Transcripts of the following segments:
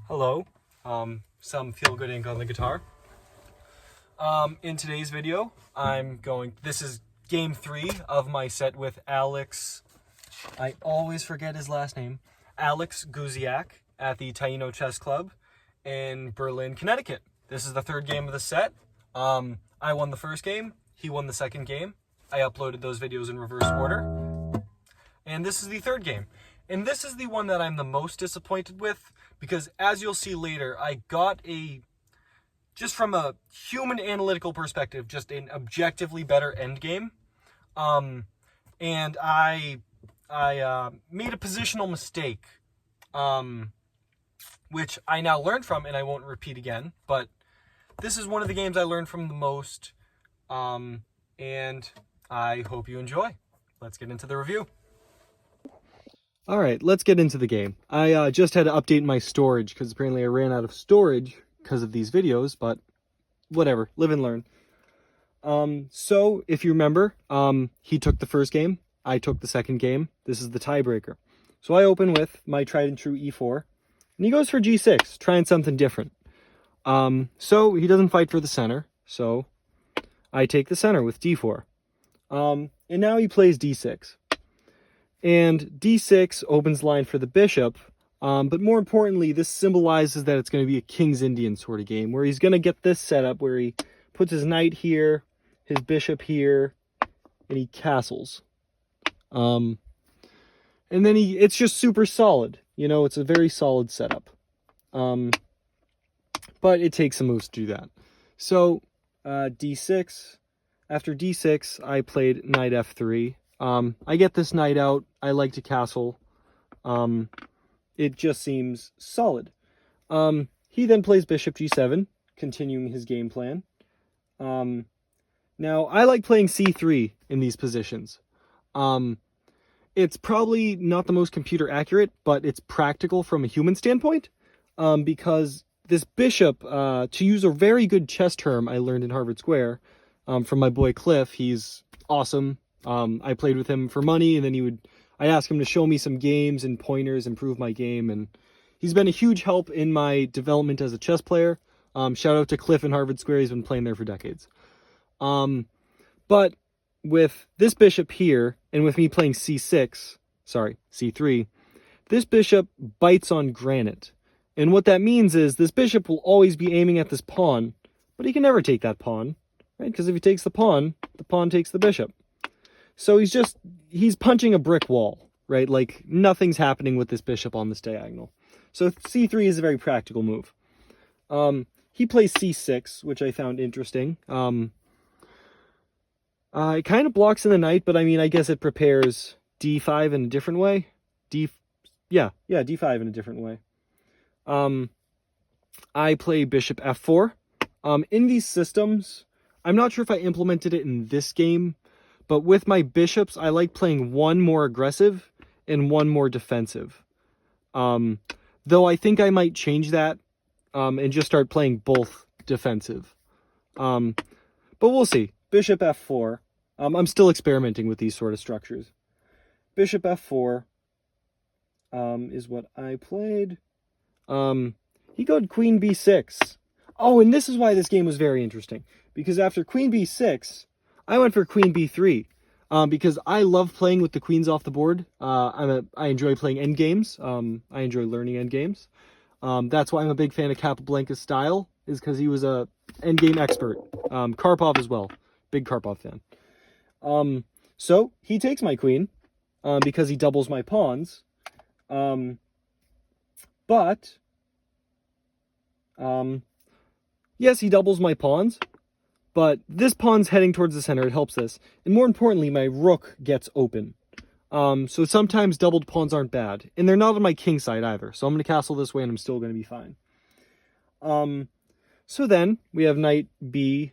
Hello, some feel-good ink on the guitar. In today's video, this is game 3 of my set with Alex, I always forget his last name, Alex Guziak at the Taino Chess Club in Berlin, Connecticut. This is the third game of the set. I won the first game, he won the second game. I uploaded those videos in reverse order. And this is the third game. And this is the one that I'm the most disappointed with, because as you'll see later, I got just from a human analytical perspective, just an objectively better endgame. And I made a positional mistake, which I now learned from and I won't repeat again, but this is one of the games I learned from the most, and I hope you enjoy. Let's get into the review. All right, let's get into the game. I just had to update my storage because apparently I ran out of storage because of these videos, but whatever, live and learn. So if you remember, he took the first game, I took the second game. This is the tiebreaker. So I open with my tried and true e4, and he goes for g6, trying something different. So he doesn't fight for the center, so I take the center with d4. And now he plays d6. And d6 opens line for the bishop, but more importantly, this symbolizes that it's going to be a King's Indian sort of game, where he's going to get this setup where he puts his knight here, his bishop here, and he castles. And then it's just super solid. You know, it's a very solid setup. But it takes some moves to do that. So, d6. After d6, I played knight f3. I get this knight out. I like to castle. It just seems solid. He then plays bishop g7, continuing his game plan. Now, I like playing c3 in these positions. It's probably not the most computer accurate, but it's practical from a human standpoint, because this bishop, to use a very good chess term I learned in Harvard Square from my boy Cliff, he's awesome. I played with him for money, and then I asked him to show me some games and pointers, improve my game, and he's been a huge help in my development as a chess player. Shout out to Cliff in Harvard Square, he's been playing there for decades. But with this bishop here, and with me playing c3, this bishop bites on granite. And what that means is this bishop will always be aiming at this pawn, but he can never take that pawn, right? Because if he takes the pawn takes the bishop. So he's punching a brick wall, right? Like, nothing's happening with this bishop on this diagonal. So c3 is a very practical move. He plays c6, which I found interesting. It kind of blocks in the knight, but I mean, I guess it prepares d5 in a different way. d5 in a different way. I play bishop f4. In these systems, I'm not sure if I implemented it in this game, but with my bishops, I like playing one more aggressive and one more defensive. Though I think I might change that and just start playing both defensive. But we'll see. Bishop f4. I'm still experimenting with these sort of structures. Bishop f4 is what I played. He got queen b6. Oh, and this is why this game was very interesting. Because after queen b6, I went for queen b3. Because I love playing with the queens off the board. I enjoy playing endgames. I enjoy learning endgames. That's why I'm a big fan of Capablanca's style, is because he was a endgame expert. Karpov as well. Big Karpov fan. So he takes my queen, because he doubles my pawns. Yes, he doubles my pawns, But this pawn's heading towards the center. It helps this. And more importantly, my rook gets open. So sometimes doubled pawns aren't bad. And they're not on my king side either. So I'm going to castle this way and I'm still going to be fine. So then we have knight b.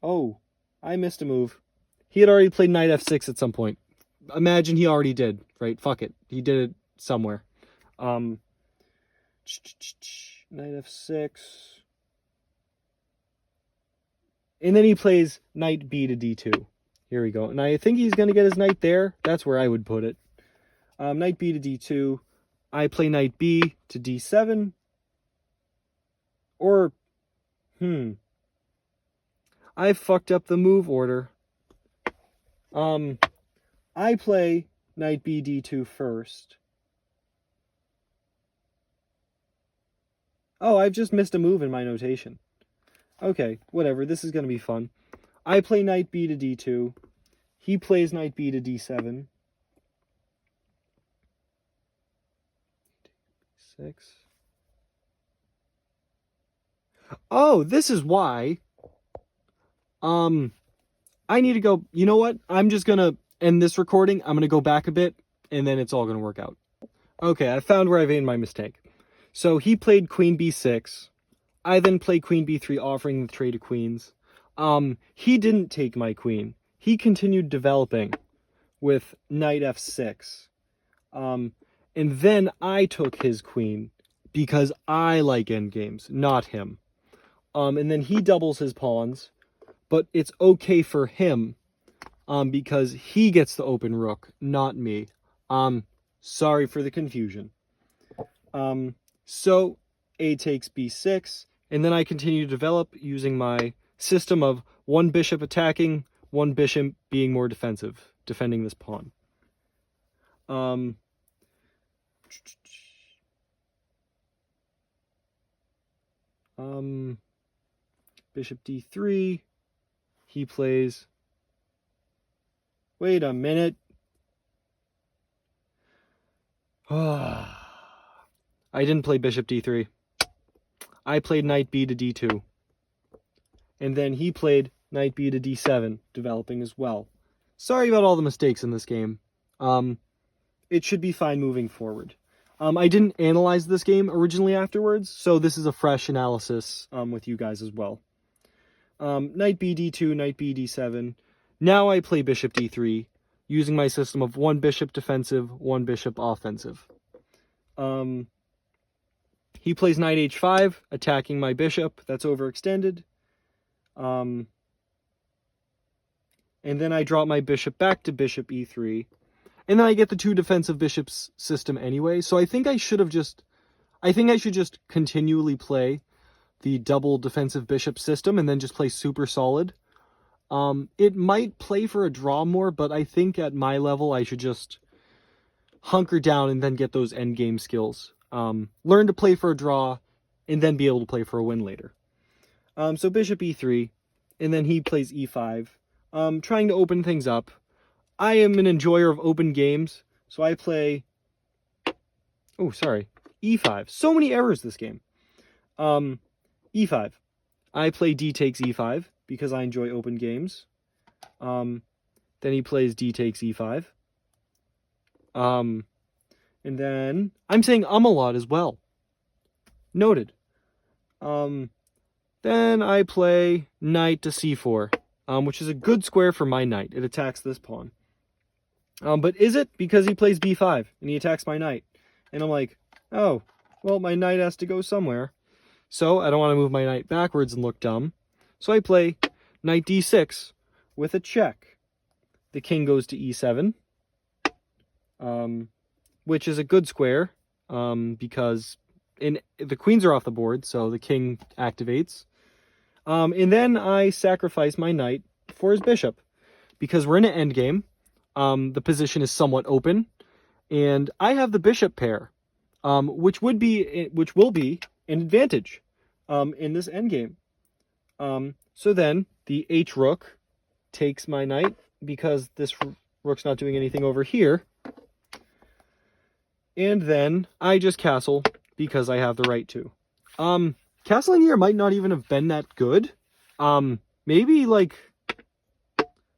Oh, I missed a move. He had already played knight f6 at some point. Imagine he already did, right? Fuck it. He did it somewhere. Knight f6. And then he plays knight b to d2. Here we go. And I think he's going to get his knight there. That's where I would put it. Knight b to d2. I play knight b to d7. Or, I fucked up the move order. I play knight b d2 first. Oh, I've just missed a move in my notation. Okay, whatever. This is going to be fun. I play knight b to d2. He plays knight b to d7. 6. Oh, this is why. I need to go. You know what? I'm just going to end this recording. I'm going to go back a bit, and then it's all going to work out. Okay, I found where I made my mistake. So he played queen b6. I then played queen b3, offering the trade of queens. He didn't take my queen. He continued developing with knight f6. And then I took his queen because I like endgames, not him. And then he doubles his pawns, but it's okay for him because he gets the open rook, not me. Sorry for the confusion. So A takes b6, and then I continue to develop using my system of one bishop attacking, one bishop being more defensive, defending this pawn. Bishop d3. He plays... Wait a minute. I didn't play bishop d3. I played knight b to d2. And then he played knight b to d7, developing as well. Sorry about all the mistakes in this game. It should be fine moving forward. I didn't analyze this game originally afterwards, so this is a fresh analysis with you guys as well. Knight b d2, knight b d7. Now I play bishop d3, using my system of one bishop defensive, one bishop offensive. He plays knight h5, attacking my bishop. That's overextended. And then I drop my bishop back to bishop e3. And then I get the two defensive bishops system anyway. So I think I should just continually play the double defensive bishop system and then just play super solid. It might play for a draw more, but I think at my level I should just hunker down and then get those endgame skills. Learn to play for a draw and then be able to play for a win later. So bishop e3, and then he plays e5, trying to open things up. I am an enjoyer of open games, so I play... Oh, sorry. e5. So many errors this game. e5. I play d takes e5 because I enjoy open games. Then he plays d takes e5. And then... I'm saying a lot as well. Noted. Then I play knight to c4, which is a good square for my knight. It attacks this pawn. But is it? Because he plays b5 and he attacks my knight. And I'm like, oh, well, my knight has to go somewhere. So I don't want to move my knight backwards and look dumb. So I play knight d6 with a check. The king goes to e7, which is a good square because the queens are off the board, so the king activates. And then I sacrifice my knight for his bishop because we're in an endgame. The position is somewhat open, and I have the bishop pair, which will be an advantage in this endgame. So then the h rook takes my knight because this rook's not doing anything over here, and then I just castle because I have the right to. Castling here might not even have been that good, Maybe, like,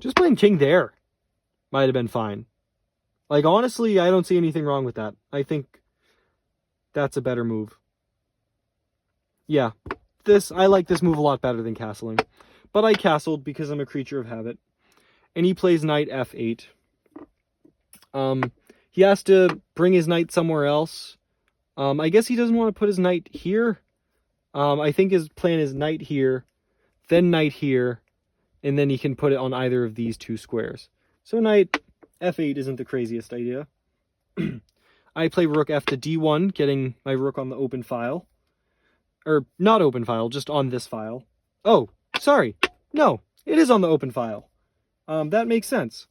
just playing king there might have been fine. Like, honestly, I don't see anything wrong with that. I think that's a better move. Yeah, I like this move a lot better than castling. But I castled because I'm a creature of habit. And he plays knight f8. He has to bring his knight somewhere else. I guess he doesn't want to put his knight here. I think his plan is knight here, then knight here, and then he can put it on either of these two squares. So knight f8 isn't the craziest idea. I play rook f to d1, getting my rook on the open file. Or, not open file, just on this file. Oh, sorry. No, it is on the open file. That makes sense.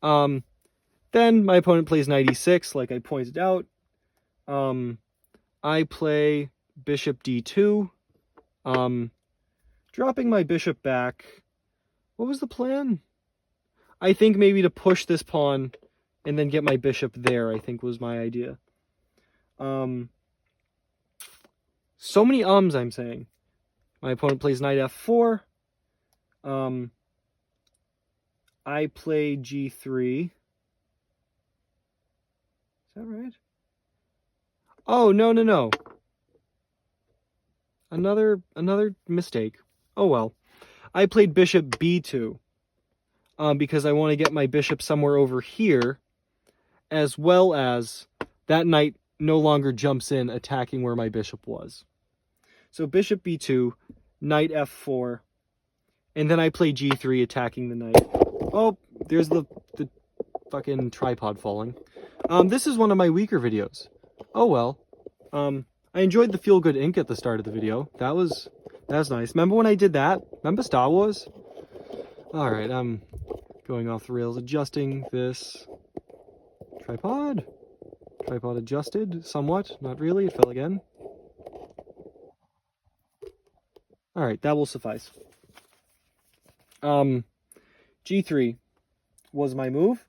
Then my opponent plays knight e6, like I pointed out. I play bishop d2. Dropping my bishop back. What was the plan? I think maybe to push this pawn and then get my bishop there, I think was my idea. So many I'm saying. My opponent plays knight f4. I play g3. Is that right? Oh, no. Another mistake. Oh well. I played bishop b2. Because I want to get my bishop somewhere over here, as well as that knight no longer jumps in attacking where my bishop was. So bishop b2, knight f4, and then I play g3 attacking the knight. Oh, there's the fucking tripod falling. This is one of my weaker videos. Oh well. I enjoyed the feel good ink at the start of the video. That was nice. Remember when I did that? Remember Star Wars? Alright, I'm going off the rails, adjusting this tripod. Tripod adjusted somewhat, not really, it fell again. Alright, that will suffice. G3 was my move.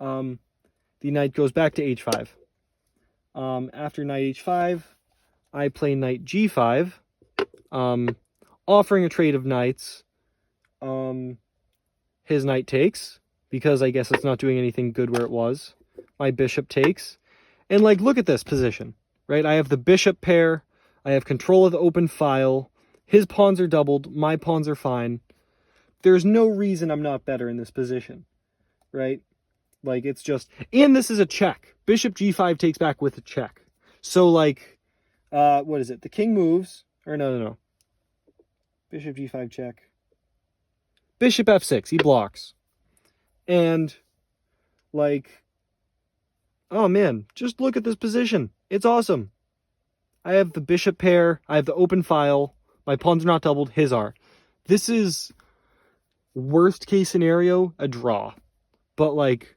The knight goes back to h5. After knight h5, I play knight g5, offering a trade of knights. His knight takes, because I guess it's not doing anything good where it was. My bishop takes. And, like, look at this position, right? I have the bishop pair. I have control of the open file. His pawns are doubled. My pawns are fine. There's no reason I'm not better in this position, right? Like, it's just... And this is a check. Bishop g5 takes back with a check. So, like, what is it? The king moves. Or no. Bishop g5 check. Bishop f6. He blocks. And, like... Oh, man. Just look at this position. It's awesome. I have the bishop pair. I have the open file. My pawns are not doubled. His are. This is... worst case scenario, a draw. But, like...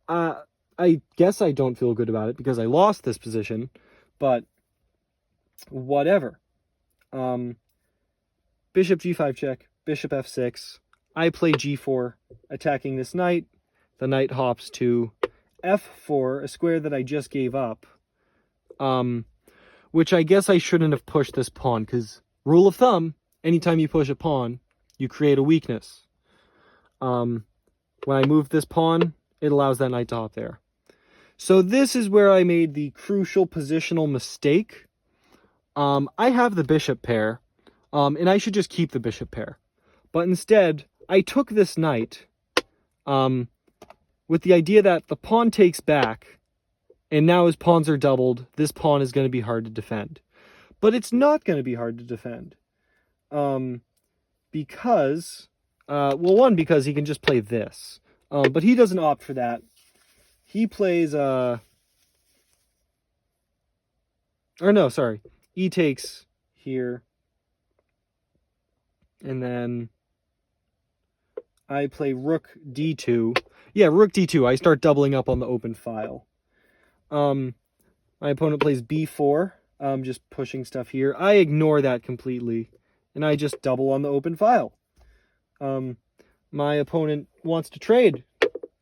I guess I don't feel good about it because I lost this position, but whatever. Bishop g5 check, bishop f6. I play g4, attacking this knight. The knight hops to f4, a square that I just gave up. Which I guess I shouldn't have pushed this pawn, because rule of thumb, anytime you push a pawn, you create a weakness. When I move this pawn, it allows that knight to hop there. So this is where I made the crucial positional mistake. I have the bishop pair, and I should just keep the bishop pair. But instead, I took this knight with the idea that the pawn takes back, and now his pawns are doubled. This pawn is going to be hard to defend. But it's not going to be hard to defend. Because, well, one, because he can just play this. But he doesn't opt for that. He plays, or no, sorry. E takes here. And then I play rook d2. Yeah, rook d2. I start doubling up on the open file. My opponent plays b4. Just pushing stuff here. I ignore that completely. And I just double on the open file. My opponent wants to trade.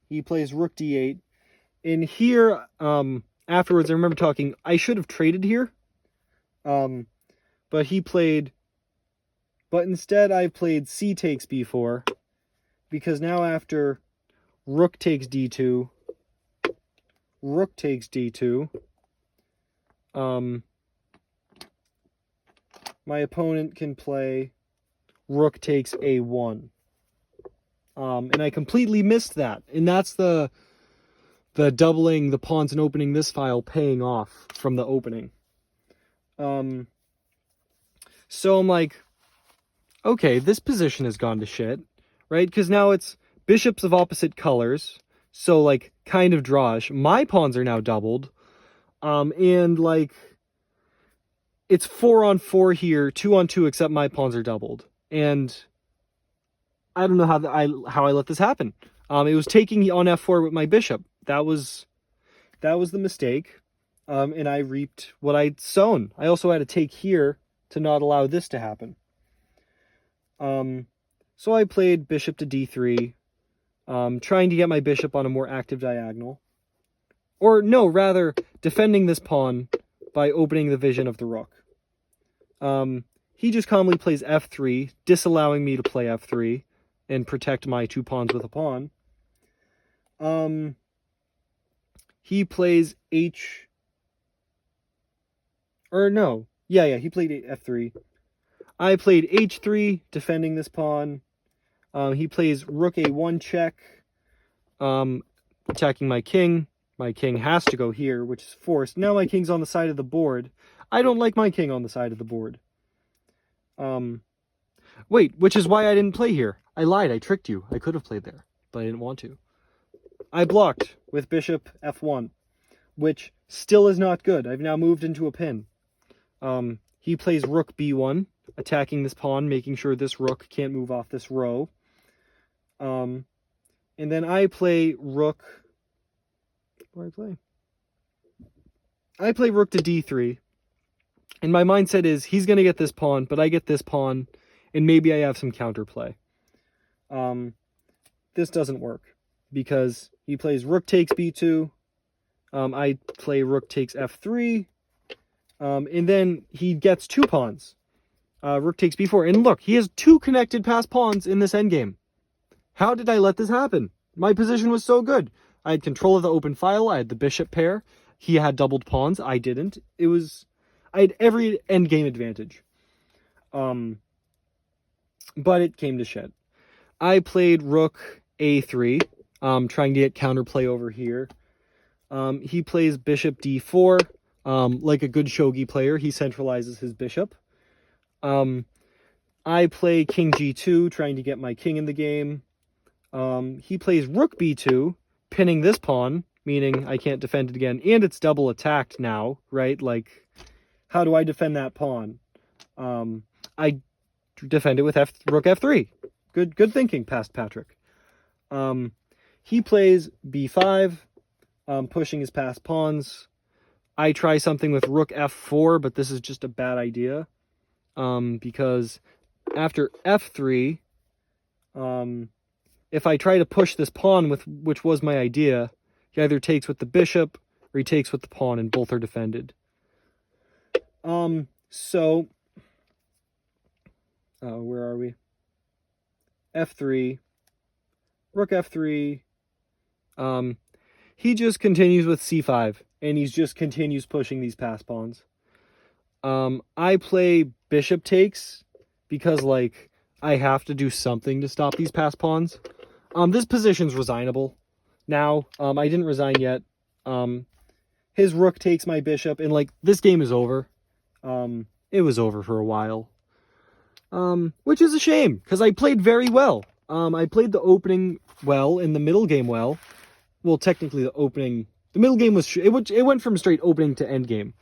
He plays rook d8. And here, afterwards, I remember talking, I should have traded here. But But instead I played c takes b4, because now after rook takes d2, rook takes d2, my opponent can play rook takes a1. And I completely missed that. And that's the doubling the pawns and opening this file paying off from the opening. So I'm like, okay, this position has gone to shit, right? Because now it's bishops of opposite colors, so like kind of drawish. My pawns are now doubled, and like it's 4-on-4 here, 2-on-2, except my pawns are doubled, and I don't know how I let this happen. It was taking on f4 with my bishop. That was the mistake, and I reaped what I'd sown. I also had to take here to not allow this to happen. So I played bishop to d3, trying to get my bishop on a more active diagonal. Or no, rather, defending this pawn by opening the vision of the rook. He just calmly plays f3, disallowing me to play f3 and protect my 2 pawns with a pawn. He plays he played f3. I played h3, defending this pawn. He plays rook a1 check, attacking my king. My king has to go here, which is forced. Now my king's on the side of the board. I don't like my king on the side of the board. Wait, which is why I didn't play here. I lied, I tricked you. I could have played there, but I didn't want to. I blocked with bishop f1, which still is not good. I've now moved into a pin. He plays rook b1, attacking this pawn, making sure this rook can't move off this row. And then I play rook... What do I play? I play rook to d3. And my mindset is, he's going to get this pawn, but I get this pawn, and maybe I have some counterplay. This doesn't work, because he plays rook takes b2. I play rook takes f3. And then he gets 2 pawns. Rook takes b4. And look, he has 2 connected passed pawns in this endgame. How did I let this happen? My position was so good. I had control of the open file. I had the bishop pair. He had doubled pawns. I didn't. I had every endgame advantage. But it came to shit. I played rook a3, trying to get counterplay over here. He plays bishop d4. Like a good shogi player, he centralizes his bishop. I play king g2, trying to get my king in the game. He plays rook b2, pinning this pawn, meaning I can't defend it again, and it's double attacked now, right? Like, how do I defend that pawn? I defend it with rook f3. Good thinking, past Patrick. He plays b5, pushing his passed pawns. I try something with rook f4, but this is just a bad idea. Because after f3, if I try to push this pawn, which was my idea, he either takes with the bishop or he takes with the pawn, and both are defended. So, where are we? f3, rook f3. He just continues with c5, and he just continues pushing these passed pawns. I play bishop takes because, like, I have to do something to stop these passed pawns. This position's resignable now. I didn't resign yet. His rook takes my bishop, and, like, this game is over. It was over for a while. Which is a shame, because I played very well. I played the opening well, and the middle game well. Well, technically the middle game was, it went from straight opening to end game.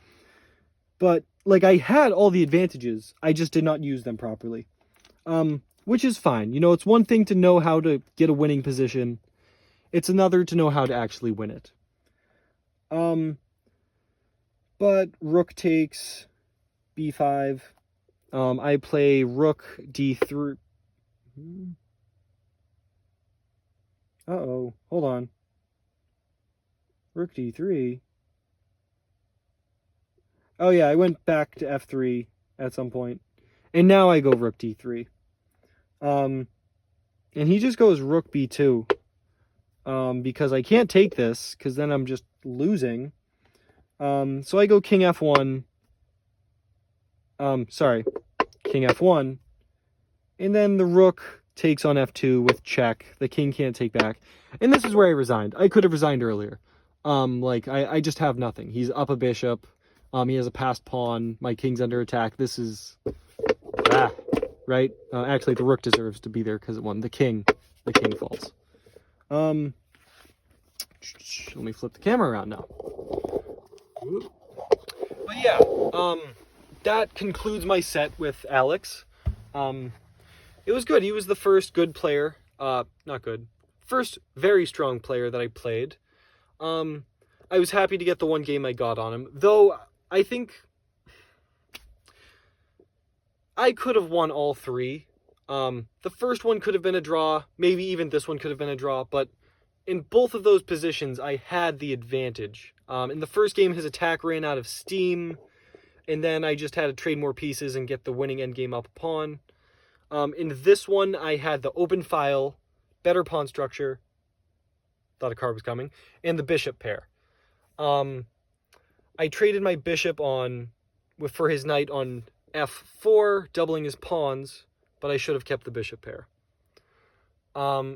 But, like, I had all the advantages, I just did not use them properly. Which is fine. You know, it's one thing to know how to get a winning position. It's another to know how to actually win it. But rook takes b5. I play rook d3. Uh-oh. Hold on. Rook d3. Oh yeah, I went back to f3 at some point. And now I go rook d3. And he just goes rook b2. Because I can't take this, because then I'm just losing. So I go king f1. Sorry, king f1. And then the rook takes on f2 with check. The king can't take back. And this is where I resigned. I could have resigned earlier. Like, I just have nothing. He's up a bishop. He has a passed pawn. My king's under attack. This is... right? Actually, the rook deserves to be there because it won. The king falls. Let me flip the camera around now. But yeah, that concludes my set with Alex. It was good. He was the first good player. Not good. First very strong player that I played. I was happy to get the one game I got on him. Though, I think I could have won all three. The first one could have been a draw. Maybe even this one could have been a draw. But in both of those positions, I had the advantage. In the first game, his attack ran out of steam. And then I just had to trade more pieces and get the winning endgame up pawn. In this one, I had the open file, better pawn structure, thought a card was coming, and the bishop pair. I traded my bishop for his knight on f4, doubling his pawns, but I should have kept the bishop pair.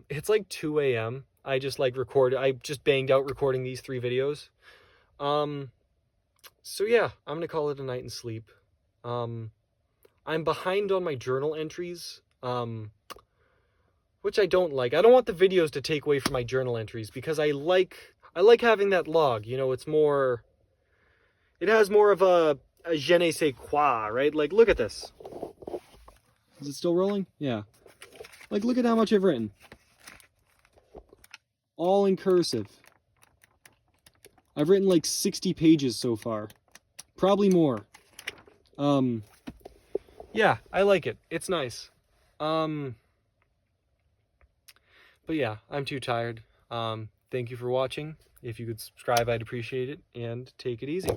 It's like 2 a.m. I just banged out recording these 3 videos. So yeah, I'm going to call it a night and sleep. I'm behind on my journal entries, which I don't like. I don't want the videos to take away from my journal entries because I like having that log. You know, it has more of a je ne sais quoi, right? Like, look at this. Is it still rolling? Yeah. Like, look at how much I've written. All in cursive. I've written like 60 pages so far. Probably more. Yeah, I like it. It's nice. But yeah, I'm too tired. Thank you for watching. If you could subscribe, I'd appreciate it. And take it easy.